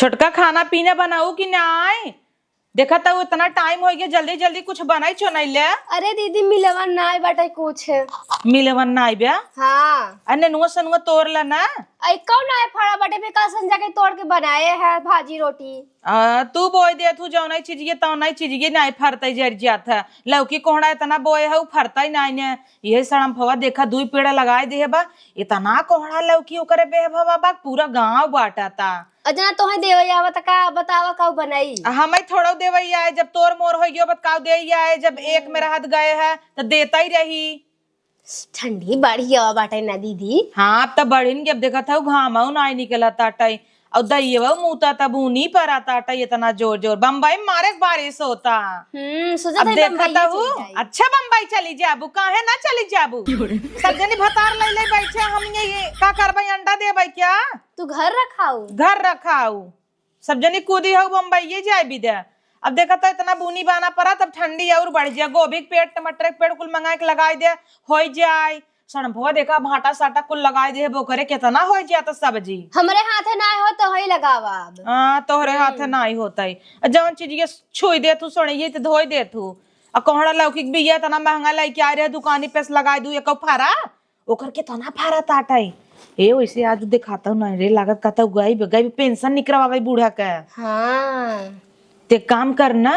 छोटका खाना पीना बनाऊ कि नाई? देखा था इतना टाइम हो गया, जल्दी जल्दी कुछ बनाई छो नहीं ले। अरे दीदी मिलवन नाय बाटे कुछ। मिलवन नाई बे? हाँ अने नुआ सनुआ तोड़ ला ना। आई कौन नाय फड़ा बाटे पे कल संजा के तोड़ के बनाए हैं भाजी रोटी। तू बोई दे तू जो नहीं चीजिए तो नहीं चीजिए नहीं फरता जर जात है। लौकी कोहड़ा इतना बोए है फरता ही नहीं ने। ये सड़म फवा देखा दुई पेड़ लगाए दे बा, इतना कोहड़ा लौकी ओकरे बे भवा बा पूरा गांव बाटा था। अजना तोहे देवई आवत का बतावा का बनाई। हमें थोड़ा देवई आए जब तोर मोर हो गयो बताओ दे आए, जब एक मेरा हाथ गए है तो देता ही रही। ठंडी बढ़ी हवा बाटे ना दीदी। हाँ अब तो बढ़िन के अब देखा था घाम नहीं निकला टाटाई और दइयवा मुता तब ऊनी पर आता टाई इतना जोर जोर। बम्बई में मारे बारिश होता। सोचा अब था देखा था बम्बई चली जाए। अच्छा बम्बई चली जाबू काहे ना चली जाबू। सब जनी भतार ले ले बैठे हम ये का करबई अंडा देबई क्या? तू घर रखाऊ घर रखाऊ सब जनी कूदी हो बम्बई ये जाए भी दे। अब देखा तो इतना बूनी बाना पड़ा तब ठंडी और बढ़ जाए। गोभी के पेड़ टमाटर के पेड़ कुल मंगा के लगाई दे हो जाए। सणभवा देखा भाटा साटा कुल लगाई दे बोकरे कितना हो जाता सब्जी। हमरे हाथ ना हो तो ही लगावा अब। हाँ तोहरे हाथ नहीं होता है। जवन चीज ये छुई दे तू सोने तो धोई दे तू। और कोहड़ा लौकी भी ये तना महंगा लेके आ रहे दुकानी पे लगा दू एक फारा ओकर कितना फारा ताटा है। ए वैसे आज दिखाता हूँ नहीं रे लागत कहता गई गई पेंशन निकलवावे बूढ़ा का। हाँ ते काम करना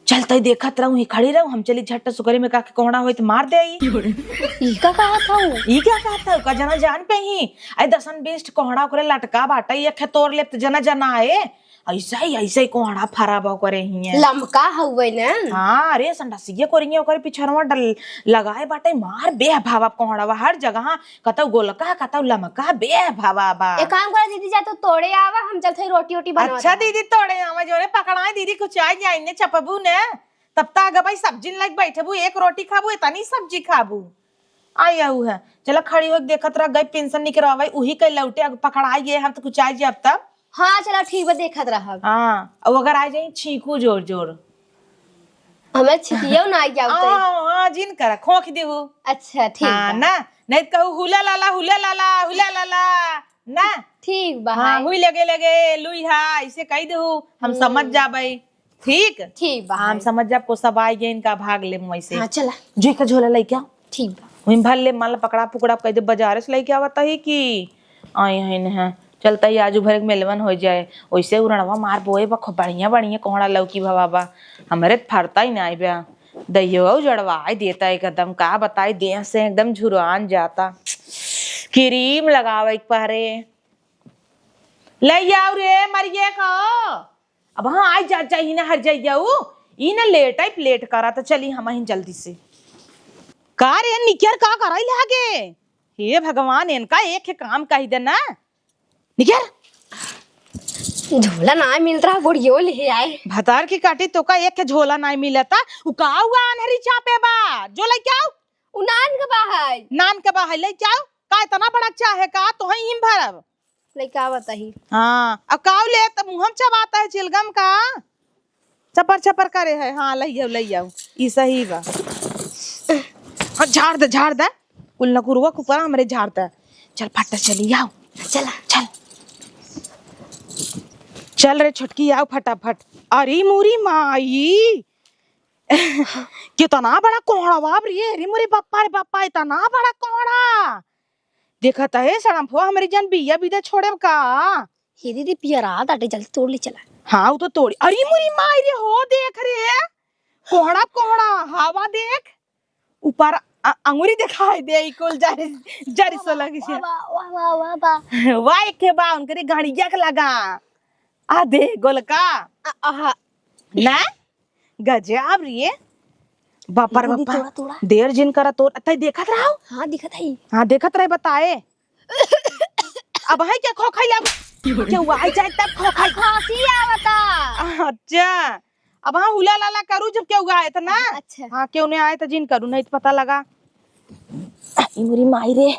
चलता देखत रहूं ही खड़ी रहूं हम चली झट सुकरी में का कोहड़ा होई तो मार दे ई का कहा था ई क्या कहता का जना जान पे ही आई दसन बेस्ट कोहड़ा करे लटका बाटा ये खे तोड़ ले तो जना जना आए ऐसा ही कोहड़ा फरा बा करे ही है लमका हुए ना। हां अरे संडसिए कोरिए ओकर पिछरवा डल लगाए बाटे मार बे भावा कोहड़ा हर जगह कतौ गोलका कतौ लमका बे भावा बा। एक काम कर दीदी जा तो तोड़े आवा हम चलते रोटी रोटी बनवा। अच्छा दीदी तोड़े आवा जोरे पकड़ाए दीदी कुछ आई जाए ने चपबू ने तब तक भाई सब्जी लग बैठबू एक रोटी खाबू इतनी सब्जी खाबू आई आऊ है। चला खड़ी हो देखत रह गई पेंशन निकलवाई उही के लौटे पकड़ाई गए हम तो कुछ आई जाए अब तब। हाँ चलो ठीक बा देखत रह। हाँ अब अगर आ जाए छींकू जोर जोर हमें छिटियो ना आ जाओ। हां जिन कर खोख देहू। अच्छा ठीक हां बा ना नहीं कहू हुला लाला हुला लाला हुला लाला ना ठीक बा। हां हुई लगे लगे लुई हा इसे कह देहू हम समझ जाबई। ठीक बा हम समझ जाब को सब आई गए इनका भाग ले वैसे। हां चला जी का झोला लई क्या ठीक बा वहीं भर ले माल पकड़ा पुकड़ा कह दे बाजार से लई क्या बता ही कि आई है चलता ही आजू भर मेलवन हो जाए वैसे उड़वा मार बोए बा बढ़िया बढ़िया कोहड़ा लौकी भवा बा हमारे फरता ही नहीं बा दइयो जड़वा देता एकदम का बताई देह से एकदम झुरान जाता क्रीम लगावे पहरे ले आओ रे मरिए का अब हाँ आई जा चाहिए ना हर जाइयो ई ना लेट आई प्लेट करा तो चली हम ही जल्दी से का रे निकर का कराई लागे हे भगवान इनका एक काम कही दे ना निकर झोला ना मिल रहा गुड़ियो ले आए भतार की काटी तो का एक झोला नहीं मिलता उ का हुआ अनहरी चापे बा जो ले क्या उनान के बाहर नान के बाहर ले जाओ का इतना बड़ा चाहे का तो ही हिम भरब लइका बताही। हां अब काऊ ले त मुंहम चबाता है चिलगम का चपर चपर करे है। हां लई आओ ई सही बा। हां झाड़ दे कुल नकुरवा कुपरा हमरे झाड़ दे चल फट चली आओ चला चल चल रे छुटकी आओ फटाफट। अरे मोरी माई कितना बड़ा कोहड़ा बाप रे अरे मोरे बापा इतना बड़ा कोहड़ा देखता है सड़म हमारी जान बिया बिदा छोड़े का। हे दीदी पियरा ताटे जल्दी तोड़ ले चला। हाँ वो तो तोड़ी अरे मोरी माई रे हो देख रे कोहड़ा हवा देख ऊपर अंगूरी दिखाई दे कुल जरी सो लगी से वाह एक के बा उनके गाड़िया के लगा आ दे गोलका ना गजब रे बापा रे बापा देर जिन करा तोर अतई देखत रहो। हां दिखत है। हां देखत रहे बताए अब है क्या खो खाई लाग जो आई जाए तब खो खाई खांसी आवता। अच्छा अब हां हुला लाला करू जब क्यों आए था ना। अच्छा हां क्यों नहीं आए तो जिन करू नहीं तो पता लगा ई मोरी माई रे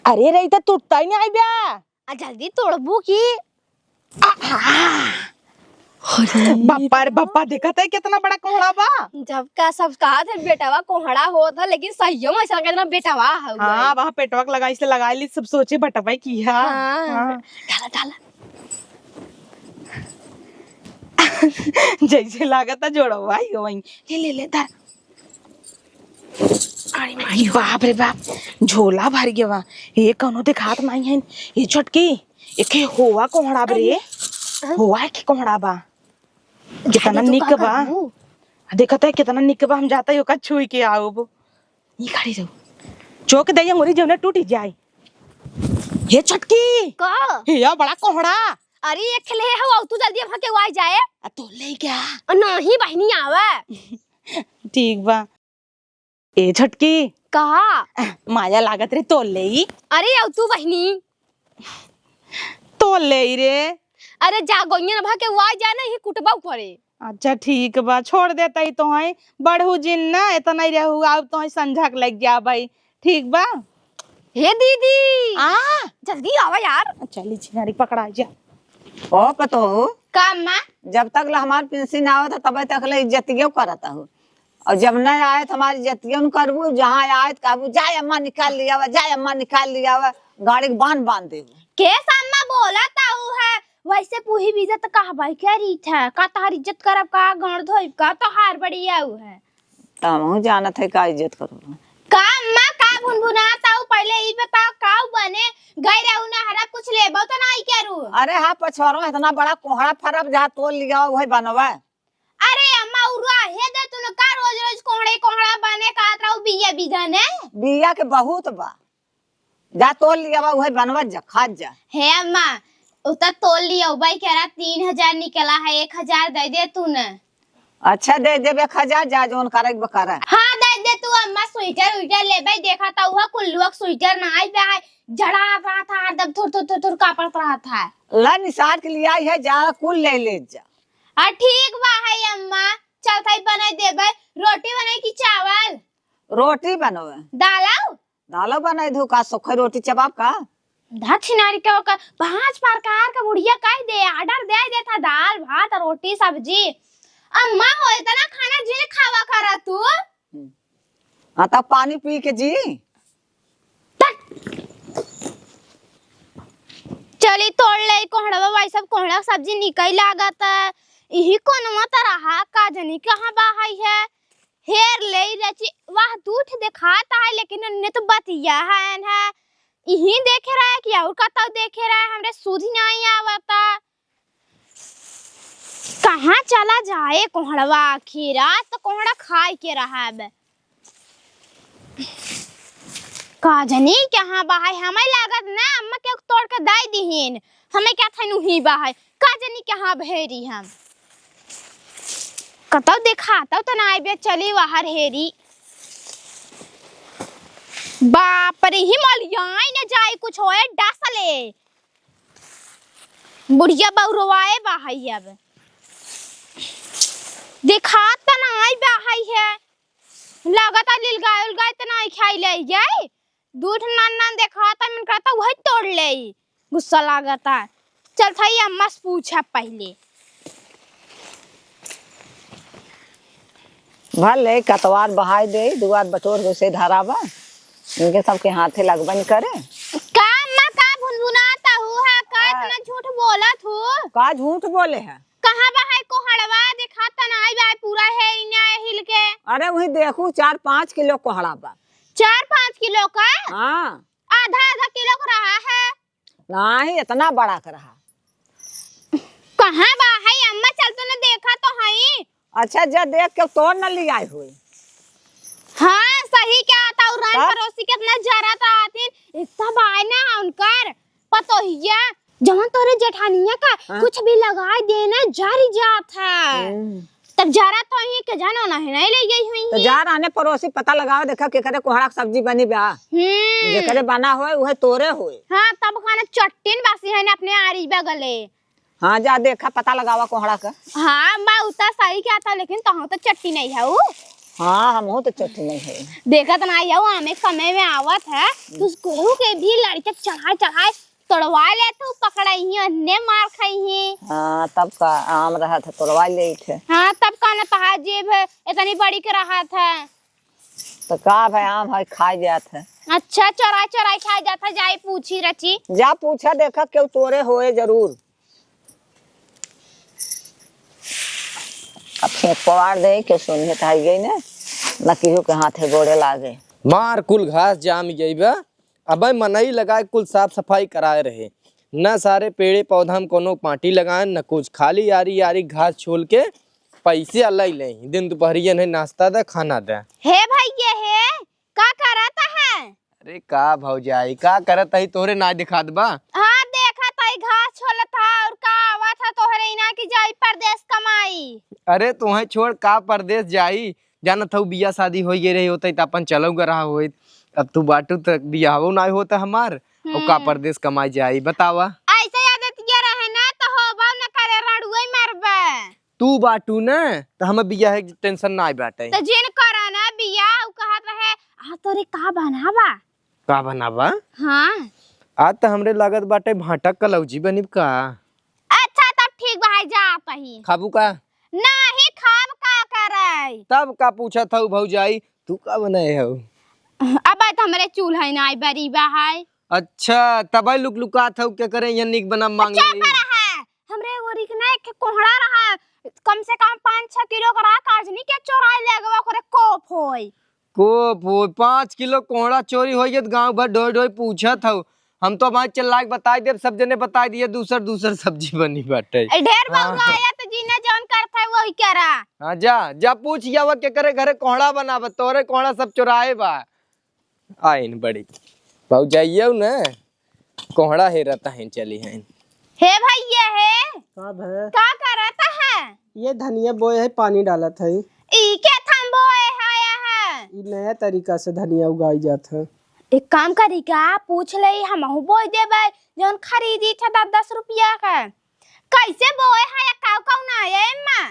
अरे रे तो टूटता ही नहीं आई बे जल्दी तोड़बू की बापा देखत है कितना बड़ा कोहड़ा बा। जब का सब कहा थे बेटावा कोहड़ा हो था लेकिन सही में ऐसा कहना बेटावा है। हां वहां पेटवक लगाई से लगाई ली सब सोचे बटवाई की। हां डाला जैसे लागता जोड़वा ही वही ले ले ले धर। अरे माई बाप रे बाप झोला भर गया वा। ये कौनो दिखात माई है ये छोटकी एके होवा कोहड़ा बरे होवा के कोहड़ा बा कितना निक बा देखता है कितना निक बा। हम जाता है ओका छुई के आओ ये खड़ी रहो चौक दइया मोरी जौने टूटी जाए। ये छोटकी का ये बड़ा कोहड़ा अरे एक खेले हवा तू जल्दी भाग के आ जाए। तो ले क्या नहीं बहनी आवे। ठीक बा। ए छोटकी कहा माया लागत रे तोल ले ही। अरे अब तू बहनी तोल ले ही रे। अरे जा गोइया भाग के आ जाए ना ही कुटबा पड़े। अच्छा ठीक बा छोड़ देता ही तो है बढ़ू जिन ना इतना ही रहू अब तो संझा के लग जा भाई ठीक बा। हे दीदी आ जल्दी आवा यार। चली छिनारी पकड़ा जा। ओ पतो का माँ जब तक ला हमार पेंशन आवत है तब तक ला इज्जतियों करता हूँ और जब नहीं आए तो हमारी इज्जतियों करबू जहाँ आए तो कहबू जाए अम्मा निकाल लिया वा जाए अम्मा निकाल लिया वा गाड़ी के बांध दे। के सामने बोला ताऊ है वैसे पूही भी इज्जत कहा भाई क्या रीत है का तार इज्जत करब का गांड धोइब का तो हार बढ़िया है तब हूँ जानत है का इज्जत करो का अम्मा का भुनभुना ताऊ पहले ई बताओ का बने गई रहू ना हरा कुछ लेबो तो नहीं करू। अरे हाँ पछवारो इतना बड़ा कोहड़ा फरब जहाँ तोल लिया वही बनवा। अरे अम्मा उरुआ हे दे तू का रोज रोज कोहड़े कोहड़ा बने का ताऊ बिया बिगने बिया के बहुत बा जा तोल लिया वा वही बनवा जा खा जा। हे अम्मा उता तोल लिया भाई कह रहा 3000 निकला है 1000 दे दे तू न। अच्छा दे दे 1000 जा जोन करे बकरा। हाँ दे दे तू अम्मा स्वेटर उइटर ले भाई देखा था वह कुल्लुआ स्वेटर ना आई है जड़ा रहा था हरदम थोड़ थोड़ थोड़ थोड़ कापड़ रहा था। ला निसार के लिए आई है जा कुल ले जा। ठीक बा है अम्मा चल थाई बना दे भाई रोटी बनाई की चावल रोटी बनवे दालाओ दालो बनाई दू का सूखी रोटी चबाब का दक्षिणारी के ओकर 5 प्रकार का बुढ़िया कह दे ऑर्डर दे देता दाल भात रोटी सब्जी। अम्मा हो इतना खाना जे खावा करा तू। हाँ तब पानी पी के जी। चली तोड़ ले कोहड़ा भाई सब कोहड़ा सब्जी निकल लागत है यही कोनो मत रहा का जनी कहां बाहई है हेर ले रची वाह दूठ दिखाता है लेकिन ने तो बतिया है यही देखे रहा है कि और का तो देखे रहा है हमरे सुधी नहीं आवता कहां चला जाए कोहड़वा आखिरा तो कोहड़ा खाए के रहा है का जनी कहां बाहई हमें लागत ना अम्मा के तोड़ के दाई दीहिन हमें क्या थनु ही बाहई का जनी कहां भेरी हम कतौ दिखाता तो ना आइबे चली बाहर हेरी बाप रे हिमालयाई न जाए कुछ होए डसले बुढ़िया बउरवाए बाहई अब दिखाता ना आई बाहई है लागता लील गाय तो नहीं खाई ले जाए दूध नान दिखाता मन करता वही तोड़ ले गुस्सा लागता। चल थाई अम्मा से पूछा पहले भले कतवार बहाई दे दुआर बटोर से धरावा इनके सबके हाथे लगबन करे का अम्मा का भुनभुनाता हुआ का इतना झूठ बोलत हो का झूठ बोले है कहां बाहर को हड़वा दिखाता ना आई पूरा है इना हिल के। अरे वही देखू 4-5 किलो कोहड़ा बा 4-5 किलो का हाँ आधा किलो का रहा है नहीं इतना बड़ा कर रहा कहां बाहर अम्मा चल तो ना देखा तो हई। अच्छा जा देख के तोड़ न ले आई हुई। हाँ सही क्या आता और रान पड़ोसी कितना जरा था आतिन इतना बाय ना उनकर पतो हिया जहां तोरे जेठानिया का कुछ भी लगाए देना जारी जात है तब जरा तो ही के जानो ना है नहीं ले गई हुई तो जा राने पड़ोसी पता लगाओ देखा के करे कोहड़ा सब्जी बनी बा जे करे बना होए वह तोरे होए। हां तब खाना चट्टीन बासी है ने अपने आरी बगले। हाँ जा देखा पता लगावा कोहड़ा का। हाँ मैं उतना सही क्या था लेकिन तहां तो चट्टी नहीं है वो। हाँ हम हो तो चट्टी नहीं है देखा तो ना आया वो हमें समय में आवत है तो उसको के भी लड़के चढ़ाए तोड़वा ले तू पकड़ाई ही अन्ने मार खाई ही। हाँ तब का आम रहा था तोड़वा ले थे। हाँ तब का ना तहा जेब है इतनी बड़ी के रहा था तो का भाई आम है खाई जात है। अच्छा चोराई खाई जाता जाई पूछी रची जा पूछा देखा क्यों तोरे होए जरूर। छेक पवार दे के सुन है ताई गई ने ना केहू के हाथे गोड़े लागे। मार कुल घास जाम गई अब मनई लगाए कुल साफ सफाई कराए रहे न सारे पेड़े पौधा में कोनो पार्टी लगाए न कुछ खाली यारी यारी घास छोल के पैसे अलग ले दिन दोपहरिया नहीं नाश्ता दे खाना दे। हे भैया हे का करता है? अरे का भौजाई का करत है तोरे ना दिखा दबा। हाँ देखा ताई घास छोला था और का आवा था तोहरे इना की जाई परदेश कमाई। अरे तुम्हें छोड़ का परदेश जाई जानत हूँ बिया शादी हो गई रही होते अपन चलो रहा हो अब तू बाटू तक बियाहो ना होता हमार और का परदेश कमाई जाई बतावा। ऐसे आदत ये रहे ना तो होबा न करे रड़ुई मरबे। तू बाटू न तो हम बिया है टेंशन ना बाटे तो जिन करा ना बिया उ कहत रहे आ तोरे का बनावा का बनावा। हाँ आज तो हमरे लागत बाटे भाटा कलौजी बनिब का। अच्छा तब ठीक भाई जा पही खाबू का नहीं खाब का करे तब का पूछा था भौजाई तू का बनाए हो। अब हमरे चूल्हा नहीं बरी बा है। अच्छा तब लुक लुका था क्या करे ये निक बना मांगे है हमरे ओरी के ना एक कोहड़ा रहा कम से कम 5-6 किलो का रहा काजनी के चोराई ले गवा करे कोप होई को 5 किलो कोहड़ा चोरी हो गया गांव भर ढोई ढोई पूछा था हम तो वहां चल लाग बता दे सब जने बता दिए दूसर सब्जी बनी बाटे ढेर बहु आया तो जीना जौन करता है वही करा। हां जा जा पूछ या के करे घरे कोहड़ा बनावा तोरे कोहड़ा सब चुराए बा आइन बड़ी बहु जाइयो न कोहड़ा हे रहता है चली है। हे भैया हे का करता है? ये धनिया बोए है पानी डाला था ई के थंबोए आया है ये नया तरीका से धनिया उगाई जाता है। एक काम करी का पूछ ले हमहु बोई देबे जौन खरीदी था 10 रुपया का कैसे बोए है या काऊ काऊ ना है एम्मा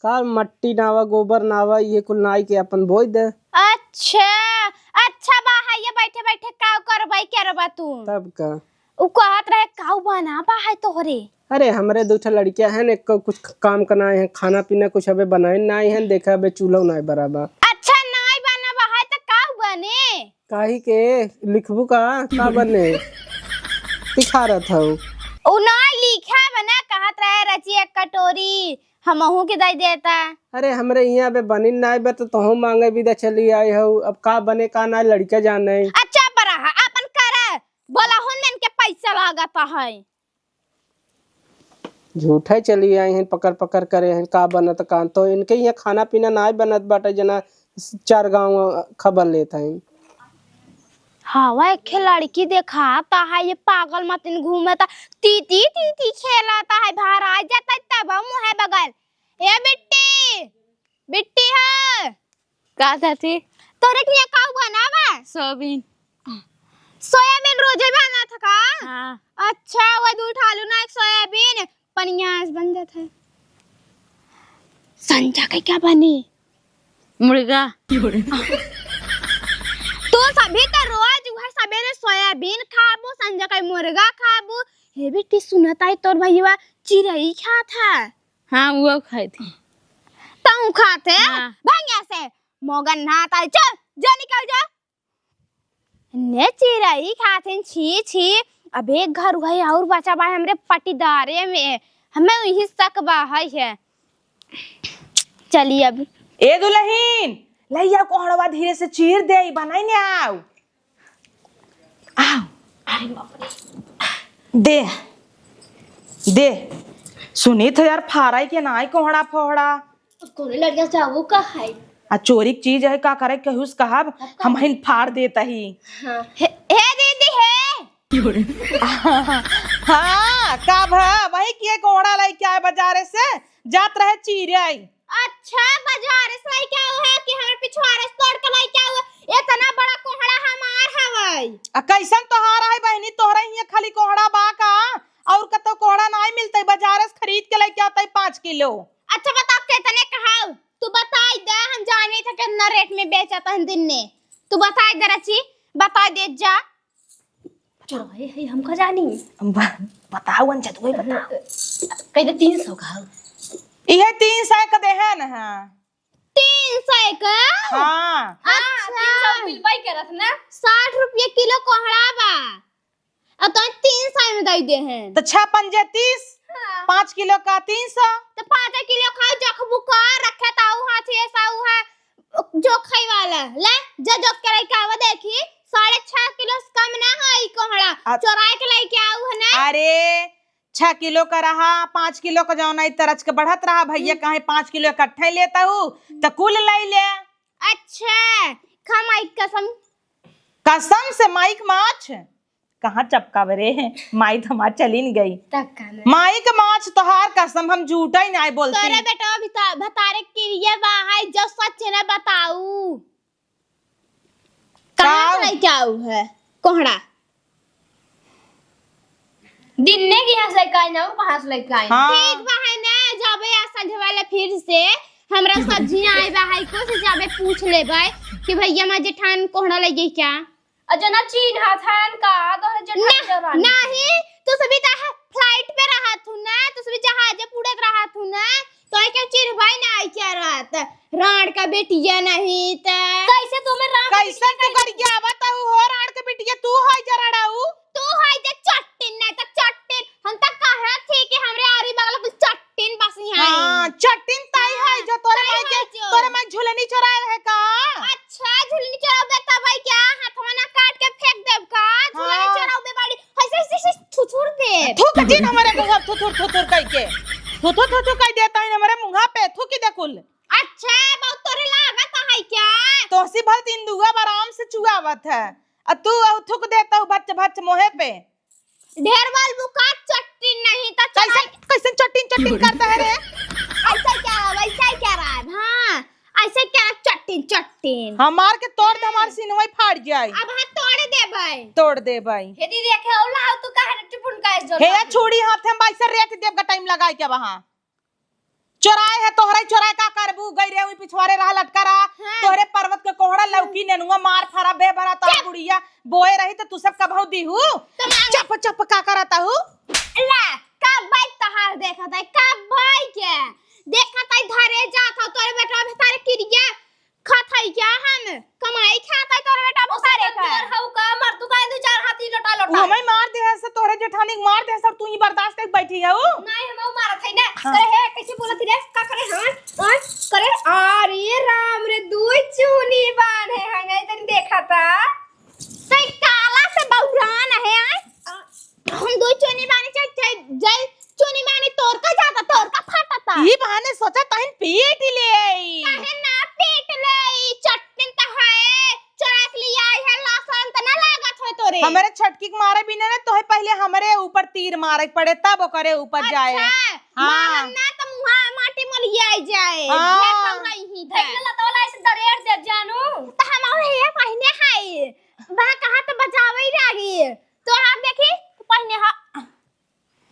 का मट्टी नावा गोबर नावा ये कुल नाई के अपन बोई दे। अच्छा बा है ये बैठे बैठे काऊ करबै करबा तू तब का उ कहत रहे काऊ बना बा है तोहरे। अरे हमरे दूठा लड़कियां हैं ने कुछ काम करना है खाना पीना कुछ अबे बनाए ना है देखा अबे चूल्हा ना बराबर। अच्छा नाई बना बा है तो काऊ बने काहे के लिखबू का बने दिखा रहा था उ ना लिखा बना कहत रहे रची एक कटोरी हमहू के दे देता। अरे हमरे यहाँ पे बनी ना बे तो हम मांगे भी चली आए हो अब का बने का ना लड़का जाने। अच्छा बड़ा है अपन करे बोला हुन में के पैसा लगाता है झूठे चली आए हैं पकड़ पकड़ करे हैं का बनत का तो इनके यहाँ खाना पीना ना बनत बाटे जना 4 गांव खबर लेता है। हवा एक लड़की दिखाता है ये पागल मतिन घूमता तीती तीती खेलाता है बाहर आ जाता है तब मुँह है बगल ए बिट्टी बिट्टी है का चाची तोरे के लिए काऊ बनावा सोयाबीन सोयाबीन रोजे बना था का। हाँ अच्छा वो दूध आलू ना एक सोयाबीन पनियास बन जाता है। संजा के क्या बनी मुर्गा तो सभी तो रोज वह सबेरे सोयाबीन खाबो संजा का मुर्गा खाबो हे बेटी सुनता है तोर भैया चिरई खात है। हाँ वो खाई थी तू खाते हाँ। भैया से मोगन नहाता है चल जा निकल जा ने चिरई खाते छी छी अब एक घर गए और बचा बा हमरे पटीदारे में हमें वही शक बा है। चलिए अब ए दुल्हन लइया कोहड़वा धीरे से चीर दे बनाई ने आओ आओ अरे बाप रे दे दे सुनी तो यार फाराई के नाई कोहड़ा फोहड़ा कोने लड़कियां चाहू का है आ चोरी की चीज है का करे कहूस कहब हम हिन फाड़ देता ही। हे दीदी है हाँ का भा वही किए कोहड़ा लाई क्या बाजारे से जात रहे चीरे अच्छा बाजार से लाई क्या है कि हमरे पिछवाड़े से तोड़ के लाई क्या हुआ इतना बड़ा कोहड़ा हमार हवई आ कैसन तोहारा है बहनी तोहरा ही खाली कोहड़ा बा का और कतो कोहड़ा नहीं मिलते बाजारे से खरीद के लेके आता है 5 किलो। अच्छा बता कितने कहा तू बताई दे हम जाने थे कितना रेट में बेचता है दिन ने तू बताई दे रची बता दे जा चलो हे हमको जानी बताओ अंचा तू बताओ कह दे 300 का इहे 300 का दे है ना 300 का हाँ अच्छा 300 मिलबाई करत ना 60 रुपया किलो कोहड़ा बा अब तो 300 में दे दे हैं तो 6 पंजे 30 5 किलो का 300 तो 5 किलो खाओ जखबू का रखे ता जोखई वाला ले जा जोख के लेके आवा देखी 6.5 किलो से कम ना है कोहड़ा चोरा के लेके आऊ है ना। अरे 6 किलो का रहा 5 किलो का जो नहीं तरच के बढ़त रहा भैया कहे 5 किलो इकट्ठे लेता हूँ तो कुल ले ले। अच्छा खमाई कसम कसम से माइक माछ कहाँ चपका बरे है माई तो माँ चली नहीं गई माई का माछ तोहार कसम हम झूठा ही नहीं बोलते। तोरे बेटा बतारे किरिया बाहर जो सच न बताऊ कहाँ से लेके आऊ है कोहड़ा दिन ने की हंस लेके आई ना कहां से लेके आई। हाँ। ठीक बा है ना जाबे आ सजवाले फिर से हमरा सब्जी आए बा है को से जाबे पूछ लेबै कि भैया मां जेठान कोहड़ा ले गई क्या अजना चीन हाथ है का तो जेठान जवान नहीं तो सभी ता फ्लाइट पे रहा तू ना तो सभी जहाज पूरे रहा तू ना तो क्या चिरवाई ना आई क्या रात राण का बेटिया नहीं त कैसे तुम्हें राम कैसे तू कर गया बताऊ हो राण के बिटिया तू है जराड़ाऊ तू है जे चट्टिन नहीं त चट्टिन हम त कह थे कि हमरे आरी बगल में चट्टिन बस यहां हाँ चट्टिन ताई है जो तोरे माई झुलनी चुराए है का। अच्छा झुलनी चोराबे तब आई क्या हाथवा ना काट के फेंक देब का झुलनी चोराबे बाड़ी ऐसे थुथुर दे थूक दिन हमारे मुंह थुथुर कह के थुथुर कह देता है हमारे मुंह पे थूकी दे कुल। अच्छा बहुत तोरे लागत है क्या तो सी भल तीन दुआ आराम से चुआवत है और तू थूक देता हूँ बच्चे मोहे पे ढेर वाल बुका चट्टिन नहीं त कैसे कैसे चट्टिन करता है रे वैसा क्या रहा है हां ऐसे क्या चट्टिन हमार के तोड़ दे हमार सिनवई फाड़ जाए अब हाथ तोड़ दे भाई हे दीदी देखे औला तू काहे टिपुन का जो हे छोड़ी हाथ हम बाइसे रेत देव का टाइम लगाए के वहां चोराए है तोहरे चोराए का करबू गई रे हुई पिछवाड़े रहा लटका रहा तोहरे पर्वत के कोहड़ा लौकी नेनुआ मार फारा बे भरा तो गुड़िया बोए रही तो तू सब कबहू दीहू चप का करता हूं ला कब भाई तहार देखा था कब भाई के देखा था धरे जात हो तोरे बेटा तारे किरिया खाता है क्या हम कमाई खाता है तोरे बेटा सारे का और हउ का मर तू काहे दो चार हाथी लटा हमें मार दे है से तोहरे जेठानी मार दे सब तू ही बर्दाश्त कर बैठी है वो नहीं हम मारत है ना करे हे कैसे बोलत रे का करे हां और करे अरे राम रे दुई चूनी बांधे हंगे तनी देखा था सही काला से बौरान है हम दो चोनी बानी चाहिए जय चोनी मानी तोर का फाटा था ई बहाने सोचा तहन पीट ले काहे ना पेट ले चट्टिन त है चोरा के लिए आई है लसन त ना लागत है तोरे हमारे छटकी के मारे बिना ना तोहे पहले हमारे ऊपर तीर मारे पड़े तब ओकरे ऊपर जाए मारम ना त मुहा माटी मलिया जाए हाँ। ढेर पौराई ही था देखला तो वाला ऐसे दरेड़ दे जानू त हम और हे पहिने है बा कहा त बचावे लागी तो आप देखी पहिने हा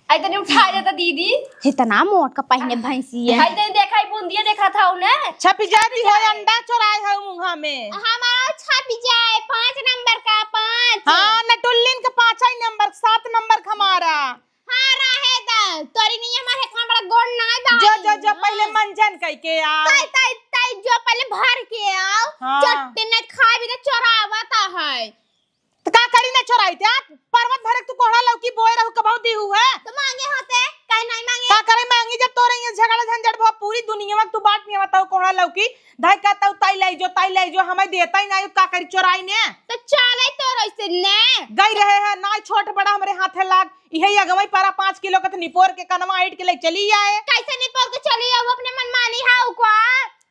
आई तनी उठा देता दीदी इतना मोट का पहिने भैंसी है आई तनी देखाई बुंदिया देखा था उन्हें छपी जाती है अंडा चुराए है मुंह में हमारा छपी जाए 5 नंबर का 5 हाँ नटुल्लिन का 5 नंबर 7 नंबर हमारा हां रहे द तोरी नहीं हमारे इतना बड़ा गोड़ ना जो पहले मंजन कह के आ ताई जो पहले भर के आओ हाँ। चट्टी ने खा भी तो चोरावता है तो का करी ना चुराई थे पर्वत भरे तू कोहड़ा लौकी बोए रहू कबाऊ दी हुआ तो मांगे होते कहीं नहीं मांगे का करे मांगी जब तोरे ये झगड़ा झंझट भो पूरी दुनिया में तू बात नहीं बताओ कोहड़ा लौकी धाई कहता हूं ताई लाई जो हमें देता ही नहीं का करी चोराई ने तो चले तो ऐसे ने गई रहे है ना छोट बड़ा हमारे हाथे लाग यही अगवई पारा 5 किलो का निपोर के कनमा ईट के ले चली आए कैसे निपोर के चली आओ अपने मन मानी हाउ को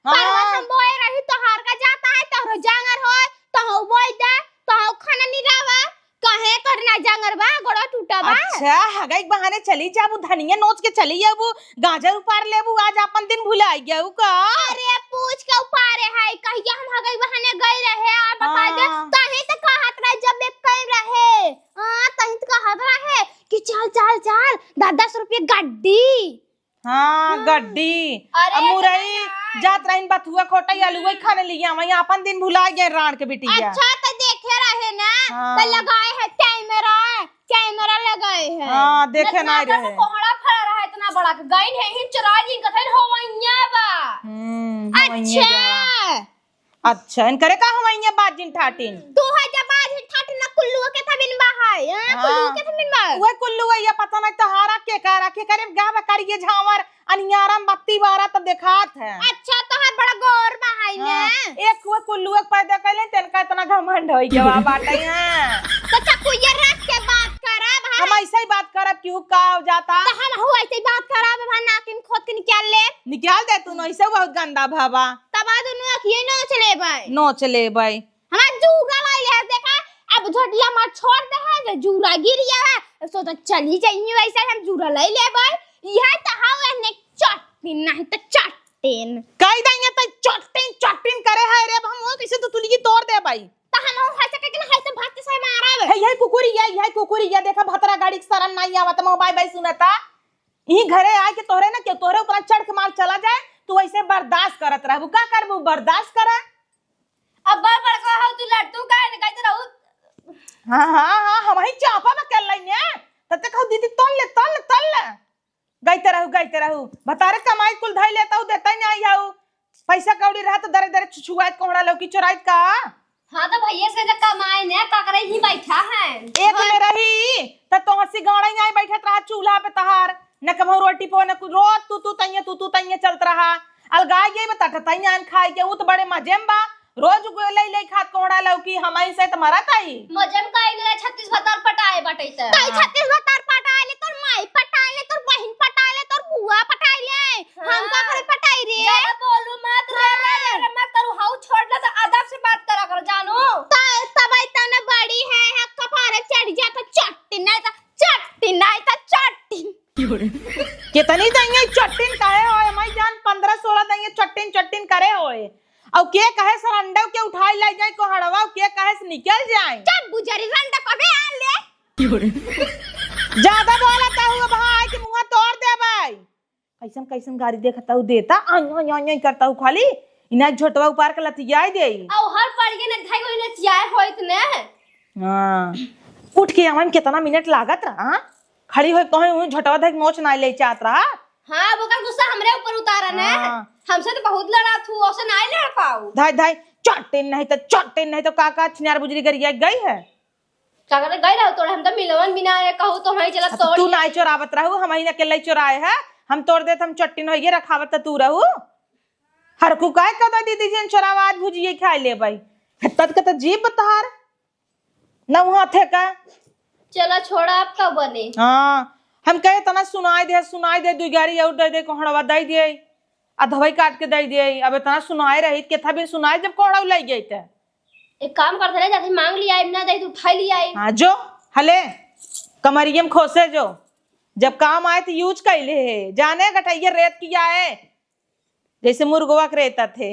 परवा हम बोए रही तो हार का जाता है तो जांगर हो तो हो बोई दे तो खाना नहीं रावा कहे करना जांगर बा गोड़ा टूटा बा अच्छा हगाई बहाने चली जा वो धनिया नोच के चली जा वो गाजर उपार ले वो आज अपन दिन भुला गया वो का अरे पूछ के उपारे है कहिया हम हगाई बहाने गए रहे आ बता दे तही तो कहत रहे जब एक कह रहे हां तही तो कहत रहे कि चल 10 रुपए गड्डी हाँ गड्डी अब मुरई जात रहीन बथुआ खोटा आलू खाने लिया वही अपन दिन भुला गए राण के बिटिया अच्छा तो देखे रहे ना हाँ। तो लगाए है कैमरा लगाए है हाँ देखे ना रहे कोहड़ा फड़ा रहा इतना बड़ा गइन है ही चुरा जी कथन होवइया बा अच्छा इनकरे का हवइया बाजिन ठाटिन तू है जब बाज ठाटिन ना कुल्लू के थबिन बा है कुल्लू के थबिन बा ओए कुल्लू ये पता नहीं तहारा के करे गावे करिए झावर अनियारम बत्ती बारा तब देखात है अच्छा तो है बड़ा गौर बा है है ने एक वो कुल्लू पैदा कैले तेनका इतना घमंड होई जवा बाटे हां तो चकुया रख के बात करब हम ऐसे ही बात करब कि का हो जाता तो हम हो ऐसे ही बात करब नाकिन खोद के निकाल ले निकाल दे तू ऐसे बहुत गंदा भावा तब दोनों अखिए नोच लेबै नोच ले भाई हमरा जूरा लाई ले देखा अब झटिया मार छोड़ दे है जूरा गिर जाए सो तो चली जाइए वैसे हम जूरा ले लेबै यह तो हाउ ने चट्टी नहीं तो चट्टीन कई दाइया त चट्टीन करे है रे हम वो कैसे तो तुली की तोड़ दे भाई तहन हो है सके कि है से भात से मारब है कुकुरिया देखा भतरा गाड़ी के शरण नहीं आवत मोबाइल भाई सुनता ई घरे आ के तोरे ना के तोरे ऊपर चढ़ के मार चला जाए तू ऐसे बर्दाश्त करत रहबू का करबू बर्दाश्त कर अब बड़ का हो तू लट्टू का ने कहते रहू हां हम ही चापा में कर लइने तते कहू दीदी तल गईते रहू बतारे कमाई कुल धाई लेता हूं देता नहीं आऊ पैसा कौड़ी रहा तो दरे छुछुआत कोहड़ा लौकी चोराइत का हां तो भैया से जब कमाए ने का करे ही बैठा है एक में रही त तो हसी गाड़ा ही आई बैठत रहा चूल्हा पे तहार न कभो रोटी पो न कुछ रोज तू तैया चलत रहा अलगाय गई बता तैया खाए के उ तो बड़े मजे में बा रोज ले खात कोहड़ा लौकी हमई से त मरत आई मजम का इले 36 भतार पटाए बटैत कई 36 भतार पटाए ले तोर माई पटाए ले तोर बहन पटाए ले तोर बुआ पटाए ले हम का करे पटाई रे ज्यादा बोलू मत रे मत करू हाउ छोड़ दे तो अदब से बात करा कर जानू तब तना बड़ी है कपारे चढ़ जा तो चट्टी नहीं तो चट्टी कितनी दैया चट्टीन काहे होए मई जान 15-16 दैया चट्टीन करे होए औ के कहे सरंडव के उठाई ले जाए कोहड़वा के कहे से निकल जाए जब बुजरी रंडा कबे आ ले ज्यादा बोलता हुआ भाई के मुंह तोड़ दे भाई कैसन गाड़ी देखता हूं देता आई करता हूं खाली इना झोटवा ऊपर के लतियाई देई औ हर पड़ के ने धाई को ने चियाय होइत ने हां उठ के आवन कितना मिनट लागत रहा खड़ी होए कहे झोटवा धक नोच ना ले चाहत रहा हां वो का गुस्सा हमरे ऊपर उतारा ने हमसे तो बहुत लड़ा थू ओसे नहीं लड़ पाऊ धाई चट्टीन नहीं तो काका छिनार बुजरी गरिया गई है का करे गई रहो तोड़ हम तो मिलवन बिना कहू तो हई चला तोड़ तू नाई चोरावत रहू हम ही अकेले चोराए है हम तोड़ देत हम चट्टीन होइए रखावत तू रहू हर को काय कदा दीदी जन चोरावा आज भुजिए खा ले भाई तत के त जीव बतहार न वहां थे का चला छोड़ा अब कब बने हां हम कहे तना सुनाई दे दुई गाड़ी और दे कोहड़वा दे दे आ धवई काट के दे दे अब इतना सुनाए रही के था भी सुनाए जब कोहड़ा ले गई त एक काम करते रहे जाते मांग लिया ना दे तू उठा लिया हां जो हले कमरियम खोसे जो जब काम आए तो यूज कैले है जाने गठैया रेत किया है जैसे मुर्गवा के रेता थे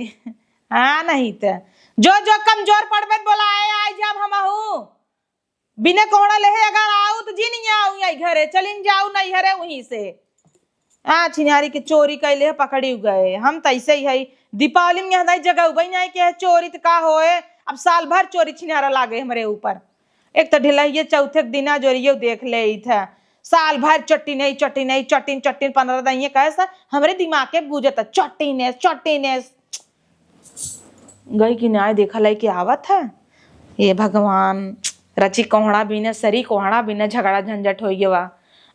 हाँ नहीं तो जो कमजोर पड़बे बोलाए आई जब हम हूँ बिना कोहड़ा ले अगर आऊ तो जी नहीं आऊ यही घरे चलिन जाऊ नहीं घरे वहीं से छिनारी के चोरी कैले पकड़ी गए हम तो ऐसे ही है दीपावली में यहाँ जगह उबई नहीं के चोरी तो का होए अब साल भर चोरी छिनारा लागे हमारे ऊपर एक तो ढिलैये चौथे दिना जोरियो देख ले था साल भर चट्टीन 15 दिन ये कहे सर हमारे दिमाग के गुजरता चट्टीनेस गई कि न्याय देखा लाई के आवत है ये भगवान रची कोहड़ा बिना सरी कोहड़ा बिना झगड़ा झंझट हो गया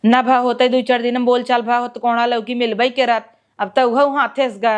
न भा होते 2-4 दिन बोल चाल भा हो तो कोहड़ा लौकी मिलबई के रात अब तो वह हाथे गा